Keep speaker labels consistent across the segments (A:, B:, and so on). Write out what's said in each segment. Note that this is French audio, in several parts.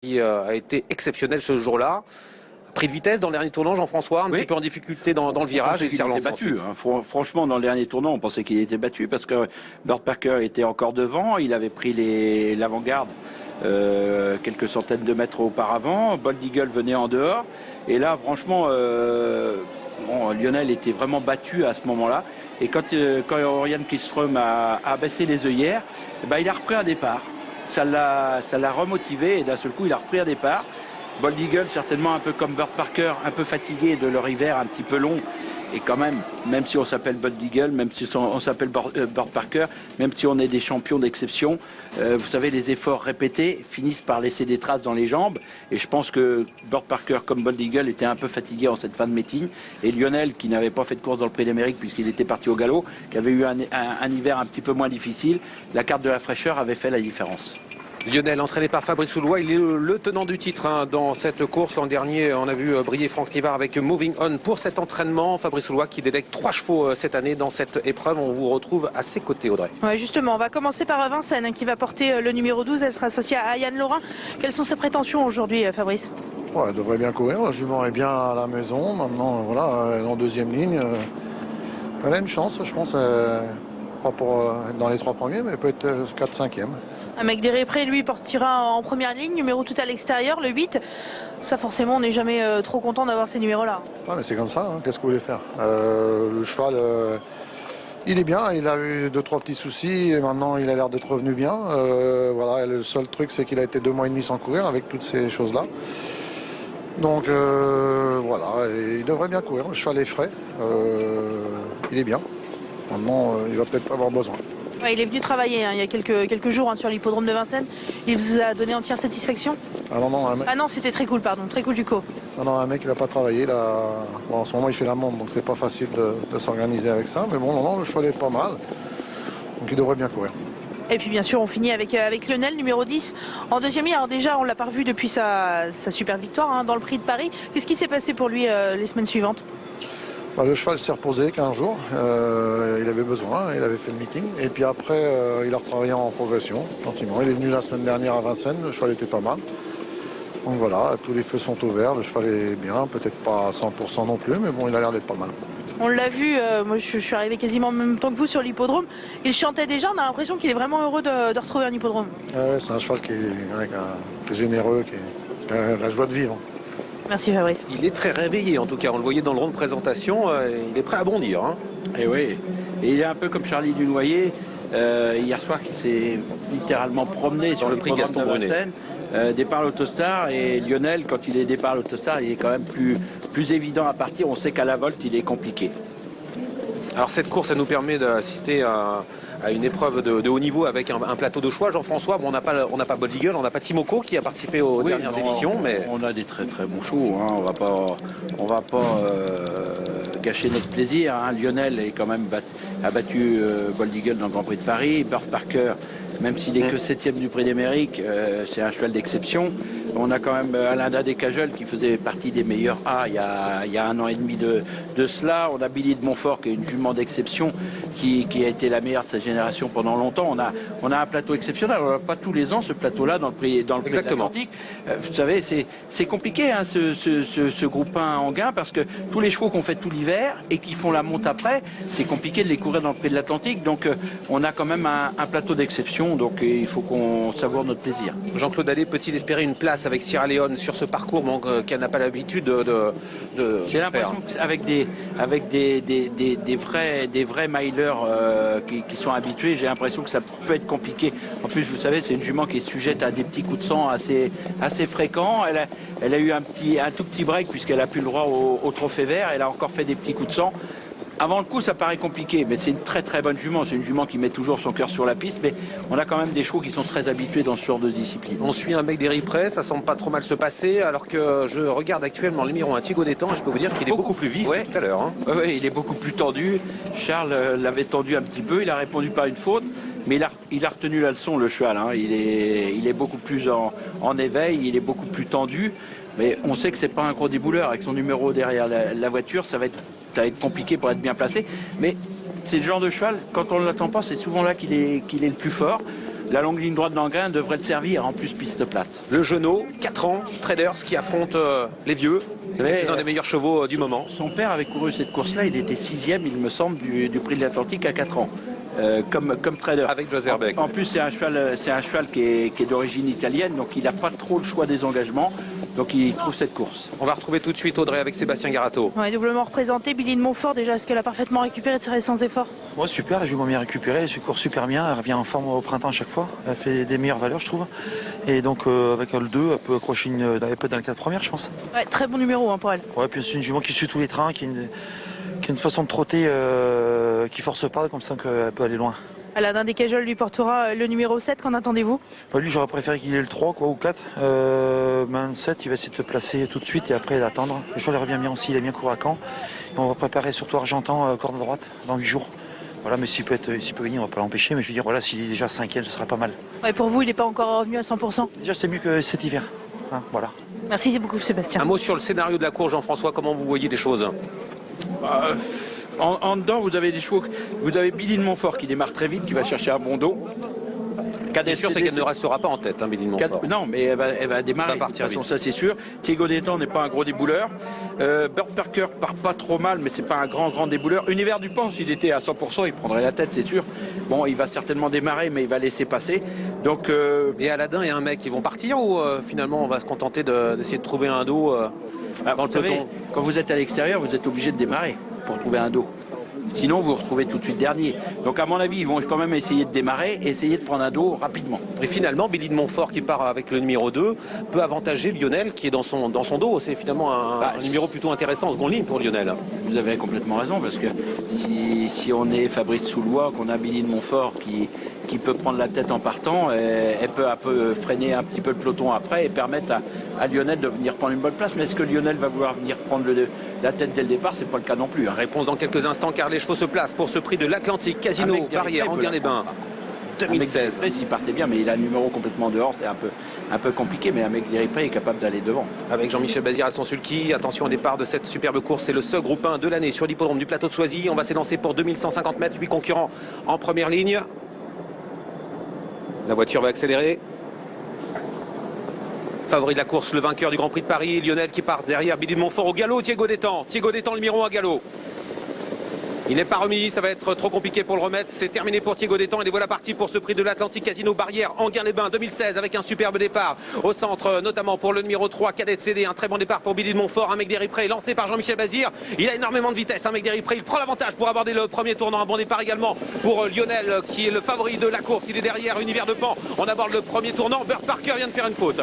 A: qui a été exceptionnel ce jour-là. Pris de vitesse dans le dernier tournant, Jean-François, un petit peu en difficulté dans le virage, et il s'est relancé
B: battu. Franchement, dans le dernier tournant, on pensait qu'il était battu parce que Burt Parker était encore devant. Il avait pris l'avant-garde quelques centaines de mètres auparavant. Bold Eagle venait en dehors. Et là, franchement, Lionel était vraiment battu à ce moment-là. Et quand Orion Kihlström a baissé les œillères, il a repris un départ. Ça l'a remotivé et d'un seul coup, il a repris un départ. Bold Eagle, certainement un peu comme Burt Parker, un peu fatigué de leur hiver un petit peu long. Et quand même si on s'appelle Bold Eagle, même si on s'appelle Burt Parker, même si on est des champions d'exception, vous savez, les efforts répétés finissent par laisser des traces dans les jambes. Et je pense que Burt Parker, comme Bold Eagle, était un peu fatigué en cette fin de meeting. Et Lionel, qui n'avait pas fait de course dans le Prix d'Amérique puisqu'il était parti au galop, qui avait eu un hiver un petit peu moins difficile, la carte de la fraîcheur avait fait la différence.
A: Lionel, entraîné par Fabrice Soulois, il est le tenant du titre dans cette course. L'an dernier, on a vu briller Franck Nivard avec Moving On pour cet entraînement. Fabrice Soulois qui délègue 3 chevaux cette année dans cette épreuve. On vous retrouve à ses côtés, Audrey.
C: Ouais, justement, on va commencer par Vincennes qui va porter le numéro 12, être associé à Yann Laurin. Quelles sont ses prétentions aujourd'hui, Fabrice?
D: Elle devrait bien courir. La jument est bien à la maison. Maintenant, voilà, elle est en deuxième ligne. Elle a une chance, je pense. Pas pour être dans les 3 premiers, mais peut-être 4-5e.
C: Un mec des Réprés, lui, partira en première ligne, numéro tout à l'extérieur, le 8. Ça, forcément, on n'est jamais trop content d'avoir ces numéros-là.
D: Ouais, mais c'est comme ça, hein. Qu'est-ce que vous voulez faire? Le cheval, il est bien, il a eu 2-3 petits soucis, et maintenant il a l'air d'être revenu bien. Voilà, et le seul truc, c'est qu'il a été 2 mois et demi sans courir avec toutes ces choses-là. Donc, voilà, et il devrait bien courir. Le cheval est frais, il est bien. Maintenant, il va peut-être avoir besoin.
C: Ouais, il est venu travailler il y a quelques jours sur l'hippodrome de Vincennes. Il vous a donné entière satisfaction?
D: Ah non,
C: C'était très cool, pardon. Très cool du coup.
D: Non, un mec, il n'a pas travaillé. En ce moment, il fait la montre, donc c'est pas facile de s'organiser avec ça. Mais bon, le cheval est pas mal. Donc il devrait bien courir.
C: Et puis bien sûr, on finit avec Lionel, numéro 10, en deuxième ligne. Alors déjà, on l'a pas revu depuis sa super victoire dans le Prix de Paris. Qu'est-ce qui s'est passé pour lui les semaines suivantes?
D: Le cheval s'est reposé 15 jours, il avait besoin, il avait fait le meeting. Et puis après, il a retravaillé en progression, gentiment. Il est venu la semaine dernière à Vincennes, le cheval était pas mal. Donc voilà, tous les feux sont au vert, le cheval est bien, peut-être pas à 100% non plus, mais bon, il a l'air d'être pas mal.
C: On l'a vu, moi je suis arrivé quasiment en même temps que vous sur l'hippodrome. Il chantait déjà, on a l'impression qu'il est vraiment heureux de retrouver un hippodrome.
D: Ouais, c'est un cheval qui est généreux, qui a la joie de vivre.
C: Merci Fabrice.
A: Il est très réveillé en tout cas, on le voyait dans le rond de présentation, il est prêt à bondir.
B: Et oui, et il est un peu comme Charlie Dunoyer, hier soir qui s'est littéralement promené sur le prix Gaston Brunet. Départ l'Autostar, et Lionel, quand il est départ l'Autostar, il est quand même plus évident à partir. On sait qu'à la volte, il est compliqué.
A: Alors cette course, ça nous permet d'assister à une épreuve de haut niveau avec un plateau de choix. Jean-François, bon, on n'a pas Bold Eagle, on n'a pas Timoko qui a participé aux dernières éditions. Mais
B: on a des très très bons chevaux, hein. On va pas gâcher notre plaisir. Lionel est quand même a battu Bold Eagle dans le Grand Prix de Paris. Burt Parker, même s'il est que 7e du Prix d'Amérique, c'est un cheval d'exception. On a quand même Alain Dadé-Cajol qui faisait partie des meilleurs A il y a 1 an et demi de cela. On a Billy de Montfort qui est une jument d'exception qui a été la meilleure de sa génération pendant longtemps. On a un plateau exceptionnel. On n'a pas tous les ans ce plateau-là dans le Prix de l'Atlantique. Vous savez, c'est compliqué ce groupe 1 en gain parce que tous les chevaux qu'on fait tout l'hiver et qui font la monte après, c'est compliqué de les courir dans le Prix de l'Atlantique. Donc on a quand même un plateau d'exception. Donc il faut qu'on savoure notre plaisir.
A: Jean-Claude Allais peut-il espérer une place avec Sierra Leone sur ce parcours qu'elle n'a pas l'habitude de
B: J'ai l'impression qu'avec des vrais milers qui sont habitués, j'ai l'impression que ça peut être compliqué. En plus, vous savez, c'est une jument qui est sujette à des petits coups de sang assez fréquents. Elle a eu un tout petit break puisqu'elle a plus le droit au trophée vert. Elle a encore fait des petits coups de sang. Avant le coup, ça paraît compliqué, mais c'est une très très bonne jument. C'est une jument qui met toujours son cœur sur la piste, mais on a quand même des chevaux qui sont très habitués dans ce genre de discipline.
A: On suit un mec des Réprés, ça semble pas trop mal se passer, alors que je regarde actuellement le numéro 1 Thibaut Détang et je peux vous dire qu'il est beaucoup plus vif que tout à l'heure.
B: Oui, il est beaucoup plus tendu. Charles l'avait tendu un petit peu, il a répondu par une faute, mais il a retenu la leçon, le cheval. Il est beaucoup plus en éveil, il est beaucoup plus tendu. Mais on sait que c'est pas un gros débouleur. Avec son numéro derrière la voiture, ça va être compliqué pour être bien placé. Mais c'est le genre de cheval, quand on ne l'attend pas, c'est souvent là qu'il est le plus fort. la longue ligne droite d'Anguin devrait le servir, en plus piste plate.
A: Le Genaud, 4 ans, Traders qui affronte les vieux, quelques-uns des meilleurs chevaux du moment.
B: Son père avait couru cette course-là, il était 6e, il me semble, du prix de l'Atlantique à 4 ans. Comme trader.
A: Avec José Herbeck.
B: En plus, c'est un cheval qui est d'origine italienne, donc il n'a pas trop le choix des engagements. Donc il trouve cette course.
A: On va retrouver tout de suite Audrey avec Sébastien Garato.
C: Ouais, doublement représenté, Billy de Montfort déjà, est-ce qu'elle a parfaitement récupéré de ses récents efforts?
E: Ouais, super, la jument bien récupérée, elle se court super bien, elle revient en forme au printemps à chaque fois, elle fait des meilleures valeurs je trouve. Et donc avec le 2, elle peut accrocher elle peut être dans les 4 premières je pense.
C: Ouais, très bon numéro pour elle.
E: Ouais, puis c'est une jument qui suit tous les trains, qui a une façon de trotter qui force pas, comme ça qu'elle peut aller loin.
C: Alain Descajols lui portera le numéro 7, qu'en attendez-vous?
E: Bah, lui j'aurais préféré qu'il ait le 3 ou 4. Mais le 7 il va essayer de se placer tout de suite et après d'attendre. Le cheval revient bien aussi, il a bien couru à Caen. Et on va préparer surtout Argentan, corde droite, dans 8 jours. Voilà, mais s'il peut gagner, on va pas l'empêcher. Mais je veux dire, voilà, s'il est déjà 5e, ce sera pas mal.
C: Ouais, pour vous, il n'est pas encore revenu à 100%.
E: Déjà, c'est mieux que cet hiver. Hein, voilà.
C: Merci beaucoup, Sébastien.
A: Un mot sur le scénario de la course, Jean-François, comment vous voyez les choses?
B: En dedans, vous avez des chevaux. Vous avez Billy de Montfort qui démarre très vite, qui va chercher un bon dos.
A: Ce sûr, c'est qu'elle ne restera pas en tête, Billy de Montfort.
B: Non, mais elle va démarrer.
A: Elle va partir
B: de toute façon,
A: vite.
B: ça c'est sûr. Thiago Détan n'est pas un gros débouleur. Bird Parker part pas trop mal, mais c'est pas un grand débouleur. Univers Dupont, s'il était à 100%, il prendrait la tête, c'est sûr. Bon, il va certainement démarrer, mais il va laisser passer. Donc,
A: Et Aladin et un mec, ils vont partir ou finalement on va se contenter d'essayer de trouver un dos dans le
B: vous savez,
A: peloton?
B: quand vous êtes à l'extérieur, vous êtes obligé de démarrer pour trouver un dos. Sinon, vous vous retrouvez tout de suite dernier. Donc, à mon avis, ils vont quand même essayer de démarrer et essayer de prendre un dos rapidement.
A: Et finalement, Billy de Montfort qui part avec le numéro 2 peut avantager Lionel qui est dans son dos. C'est finalement un numéro plutôt intéressant en seconde ligne pour Lionel.
B: Vous avez complètement raison, parce que si on est Fabrice Soulois, qu'on a Billy de Montfort qui peut prendre la tête en partant, elle peut un peu freiner un petit peu le peloton après et permettre à Lionel de venir prendre une bonne place. Mais est-ce que Lionel va vouloir venir prendre la tête dès le départ? C'est pas le cas non plus.
A: Réponse dans quelques instants car les chevaux se placent pour ce prix de l'Atlantique Casino Barrière Enghien-les-Bains 2016.
B: S'il partait bien, mais il a un numéro complètement dehors, c'est un peu compliqué, mais un mec d'Iripré est capable d'aller devant.
A: Avec Jean-Michel Bazir à son sulky, attention au départ de cette superbe course, c'est le seul groupe 1 de l'année sur l'hippodrome du plateau de Soisy. On va s'élancer pour 2150 mètres, 8 concurrents en première ligne. La voiture va accélérer. Favori de la course, le vainqueur du Grand Prix de Paris, Lionel qui part derrière Billy de Montfort au galop, Thiago Détan, le numéro 1 galop. Il n'est pas remis, ça va être trop compliqué pour le remettre. C'est terminé pour Thiago Détan et les voilà partis pour ce prix de l'Atlantique Casino Barrière Enghien-les-Bains 2016 avec un superbe départ au centre, notamment pour le numéro 3 Cadet CD. Un très bon départ pour Billy de Montfort, un mec d'Iripré lancé par Jean-Michel Bazir. Il a énormément de vitesse, un mec d'Iripré, il prend l'avantage pour aborder le premier tournant. Un bon départ également pour Lionel qui est le favori de la course. Il est derrière Univers de Pan. On aborde le premier tournant. Bird Parker vient de faire une faute.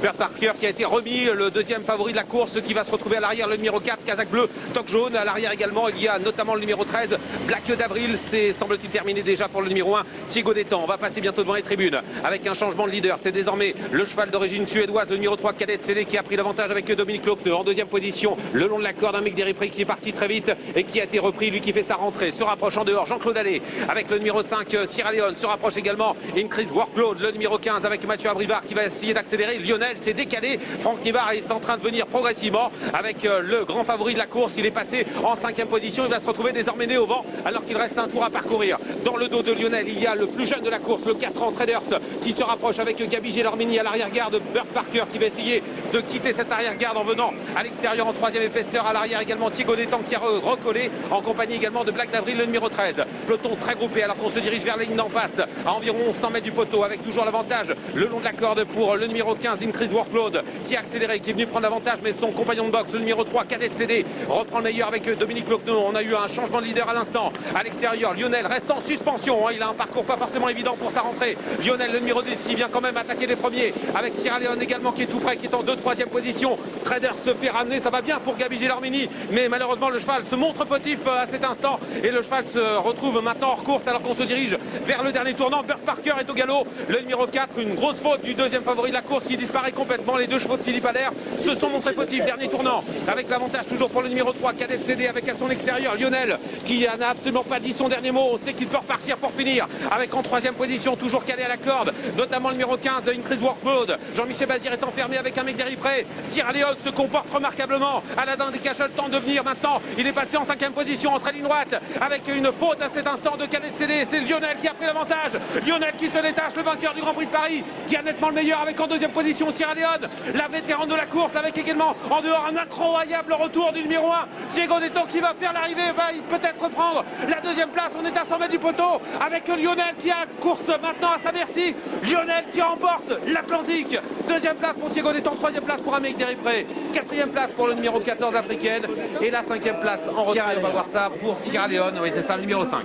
A: Bird Parker qui a été remis, le deuxième favori de la course qui va se retrouver à l'arrière, le numéro 4 Kazakh bleu, toque jaune. À l'arrière également, il y a notamment le numéro 13 Black d'Avril, c'est semble-t-il terminé déjà pour le numéro 1 Thiago Détan. On va passer bientôt devant les tribunes avec un changement de leader. C'est désormais le cheval d'origine suédoise, le numéro 3 Cadet CD qui a pris l'avantage avec Dominique Lochneux en deuxième position. Le long de la corde, un mec d'Iripré qui est parti très vite et qui a été repris, lui qui fait sa rentrée. Se rapproche en dehors Jean-Claude Allais avec le numéro 5 Sierra Leone. Se rapproche également Increase Workload, le numéro 15 avec Mathieu Abrivard qui va essayer d'accélérer. Lionel s'est décalé. Franck Nivard est en train de venir progressivement avec le grand favori de la course. Il est passé en 5e position. Il va se retrouver désormais né au vent alors qu'il reste un tour à parcourir. Dans le dos de Lionel, il y a le plus jeune de la course, le 4 ans Traders, qui se rapproche avec Gabi Gelormini à l'arrière-garde. Bird Parker qui va essayer de quitter cette arrière-garde en venant à l'extérieur en 3e épaisseur. À l'arrière également Thiago Détan qui a recollé en compagnie également de Black d'Avril, le numéro 13. Peloton très groupé alors qu'on se dirige vers la ligne d'en face à environ 100 mètres du poteau avec toujours l'avantage le long de la corde pour le numéro 15 Increase Workload qui a accéléré, qui est venu prendre l'avantage, mais son compagnon de boxe, le numéro 3 Cadet CD, reprend le meilleur avec Dominique Lochneux. On a eu un changement de leader à l'instant. À l'extérieur, Lionel reste en suspension. Il a un parcours pas forcément évident pour sa rentrée. Lionel, le numéro 10, qui vient quand même attaquer les premiers. Avec Sierra Leone également qui est tout près, qui est en 2-3e position. Trader se fait ramener. Ça va bien pour Gabi Gelormini. Mais malheureusement, le cheval se montre fautif à cet instant. Et le cheval se retrouve maintenant hors course alors qu'on se dirige vers le dernier tournant. Bird Parker est au galop. Le numéro 4, une grosse faute du deuxième favori de la course qui disparaît barré complètement. Les deux chevaux de Philippe Allaire se sont montrés fautifs. Dernier tournant avec l'avantage toujours pour le numéro 3, Cadet CD, avec à son extérieur Lionel qui n'a absolument pas dit son dernier mot. On sait qu'il peut repartir pour finir avec en troisième position toujours calé à la corde, notamment le numéro 15, Increase Workload. Jean-Michel Bazir est enfermé avec un mec près. Sierra Leone se comporte remarquablement. Aladin Descachol tente de venir maintenant. Il est passé en cinquième position entre ligne droite avec une faute à cet instant de Cadet CD. C'est Lionel qui a pris l'avantage. Lionel qui se détache, le vainqueur du Grand Prix de Paris, qui a nettement le meilleur avec en deuxième position Sierra Leone, la vétérane de la course, avec également en dehors un incroyable retour du numéro 1, Diego Deton, qui va faire l'arrivée. Il peut-être reprendre la deuxième place. On est à 100 mètres du poteau avec Lionel qui a course maintenant à sa merci. Lionel qui emporte l'Atlantique. Deuxième place pour Diego Deton, troisième place pour Amérique Deripré, quatrième place pour le numéro 14 africaine et la cinquième place en retrait, on va voir ça, pour Sierra Leone. Oui, c'est ça, le numéro 5.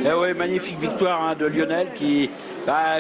B: Eh oui, magnifique victoire de Lionel qui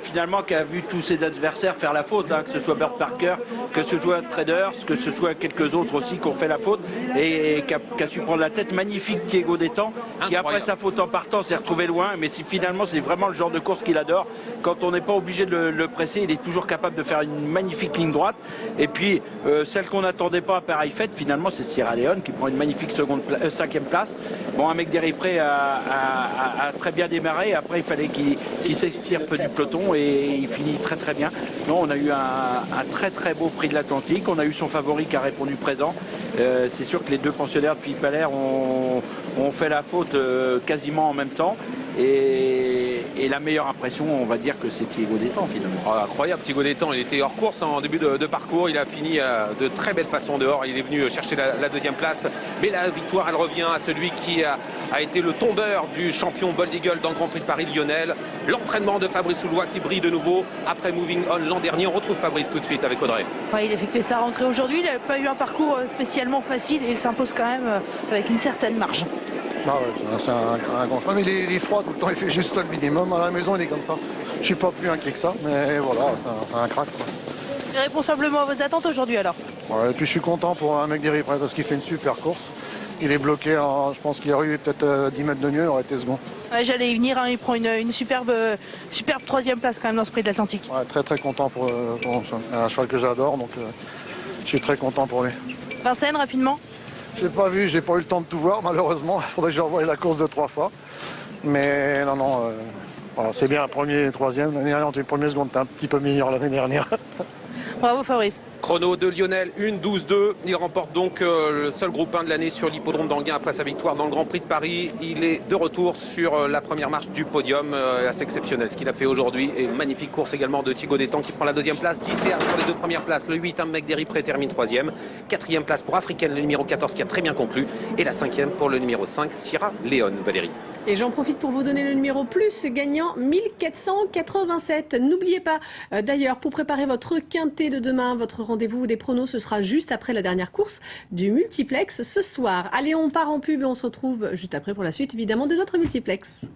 B: finalement qui a vu tous ses adversaires faire la faute, que ce soit Bird Parker, que ce soit Traders, que ce soit quelques autres aussi qui ont fait la faute et qui a su prendre la tête. Magnifique Diego Deton qui après sa faute en partant s'est retrouvé loin, mais finalement c'est vraiment le genre de course qu'il adore. Quand on n'est pas obligé de le presser, il est toujours capable de faire une magnifique ligne droite. Et puis celle qu'on n'attendait pas à pareille fête, finalement c'est Sierra Leone qui prend une magnifique cinquième place. Bon, un mec Deripré a très bien démarré, après il fallait qu'il s'extire un peu du peloton et il finit très très bien. Non, on a eu un très très beau prix de l'Atlantique, on a eu son favori qui a répondu présent. C'est sûr que les deux pensionnaires de Philippe Allaire ont fait la faute quasiment en même temps. Et la meilleure impression, on va dire que c'est Diego Deton finalement.
A: Oh, incroyable, Diego Deton, il était hors course en début de parcours, il a fini de très belle façon dehors, il est venu chercher la deuxième place, mais la victoire elle revient à celui qui a été le tombeur du champion Bold Eagle dans le Grand Prix de Paris, Lionel. L'entraînement de Fabrice Soulois qui brille de nouveau après Moving On l'an dernier. On retrouve Fabrice tout de suite avec Audrey.
C: Ouais, il a effectué sa rentrée aujourd'hui, il n'a pas eu un parcours spécialement facile et il s'impose quand même avec une certaine marge.
D: Ah ouais, c'est un grand choix, mais il est froid tout le temps, il fait juste le minimum. À la maison, il est comme ça. Je suis pas plus inquiet que ça, mais voilà, c'est un crack.
C: Il répond simplement à vos attentes aujourd'hui alors.
D: Ouais, et puis je suis content pour un mec d'Eripré parce qu'il fait une super course. Il est bloqué, je pense qu'il aurait eu peut-être 10 mètres de mieux, il aurait été second.
C: Ouais, j'allais y venir, il prend une superbe troisième place quand même dans ce prix de l'Atlantique.
D: Ouais, très très content pour un cheval que j'adore, donc je suis très content pour lui.
C: Vincennes, rapidement.
D: J'ai pas vu, j'ai pas eu le temps de tout voir malheureusement. Il faudrait que je revoie la course de 3 fois. Mais non, voilà, c'est bien, premier et troisième. L'année dernière, on était premier, seconde, t'es un petit peu meilleur l'année dernière.
C: Bravo Fabrice.
A: Chrono de Lionel, 1:12.2. Il remporte donc le seul groupe 1 de l'année sur l'hippodrome d'Anguin après sa victoire dans le Grand Prix de Paris. Il est de retour sur la première marche du podium. Assez exceptionnel ce qu'il a fait aujourd'hui. Et une magnifique course également de Diego Deton qui prend la deuxième place. 10 CA pour les deux premières places. Le 8, un mec d'Eripré termine troisième. Quatrième place pour Africaine, le numéro 14 qui a très bien conclu. Et la cinquième pour le numéro 5, Sierra Leone. Valérie.
F: Et j'en profite pour vous donner le numéro plus gagnant 1487. N'oubliez pas, d'ailleurs, pour préparer votre quintet de demain, votre rendez-vous des pronos, ce sera juste après la dernière course du multiplex ce soir. Allez, on part en pub et on se retrouve juste après pour la suite, évidemment, de notre multiplex.